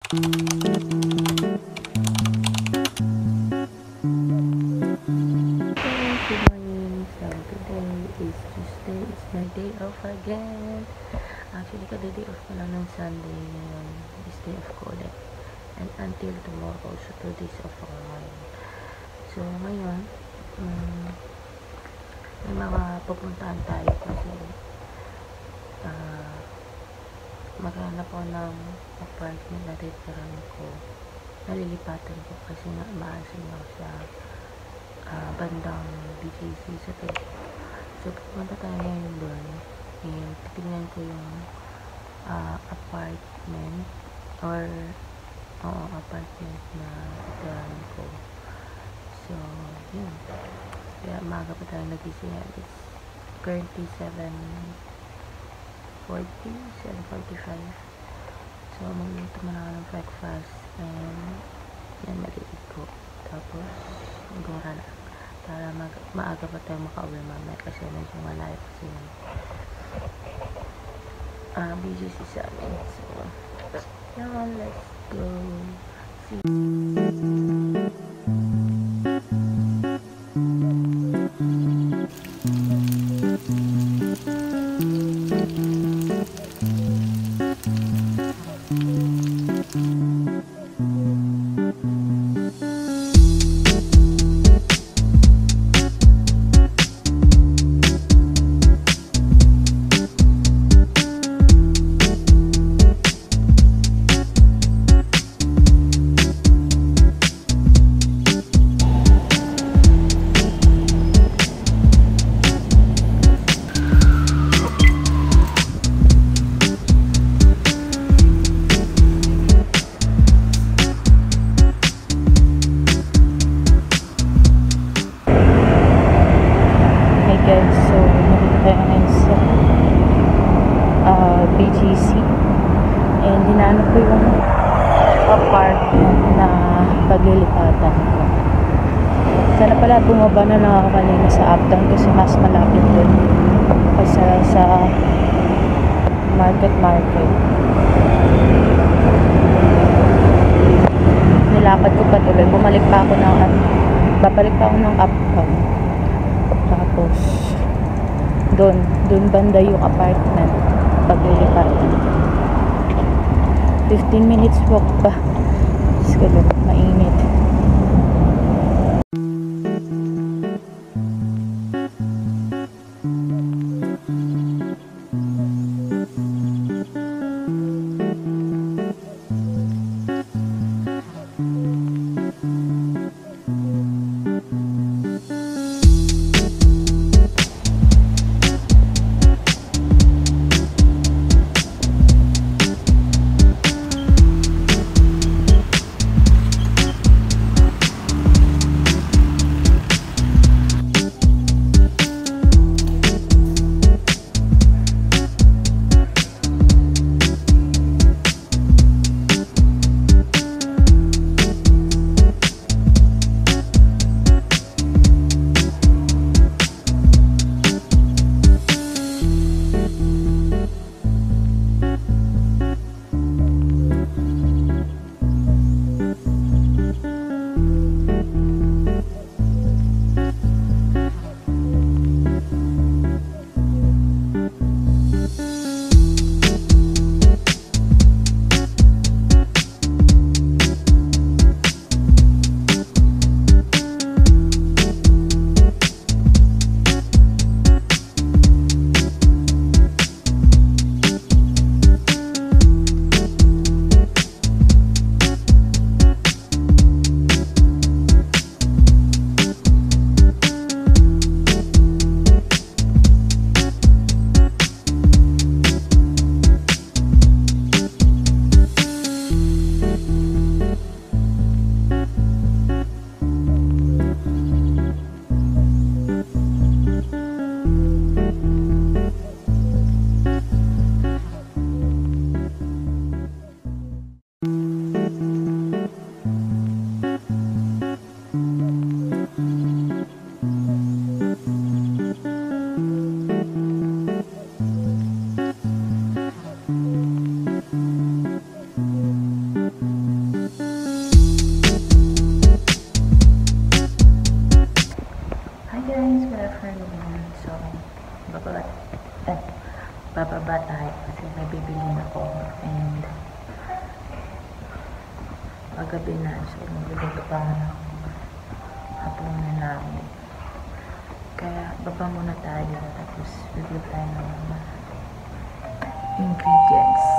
Good morning. So today is Tuesday. It's my day off again. Actually, kada-day off ko lang ng Sunday ngayon. Is day off ko ulit. And until tomorrow. So 2 days off ako ngayon. So ngayon, may mga pupuntahan tayo kasi maghanap ako ng apartment na titirahan ko. Nalilipatan ko kasi nga maasin ako sa bandang BGC sa Tech. So pupunta tayo ngayon doon and titignan ko yung apartment or apartment na titirahan ko. So yun, kaya maaga pa tayo nagising. It's currently 7:45. So magluto muna ako ng breakfast and yan, maliit ko. Tapos gora na para maaga pa tayo makauwi mamaya kasi medyo malayo kasi yung BGC sa amin. So now let's go see. So, nandito tayo ngayon sa BGC and dinano ko yung apartment na paglilipatan ko. Sana pala bumaba na lang ako kanina sa Uptown kasi mas malapit dun kasi sa market. Nilapad ko pa tuloy. Babalik pa ako ng Uptown. Tapos doon banda yung apartment paglilipatan. 15 minutes walk pa. Siguro mainit. pagabi na. So, magluluto pa ako hapunan namin. Kaya, baba muna tayo. Tapos, bibili tayo ng mga ingredients.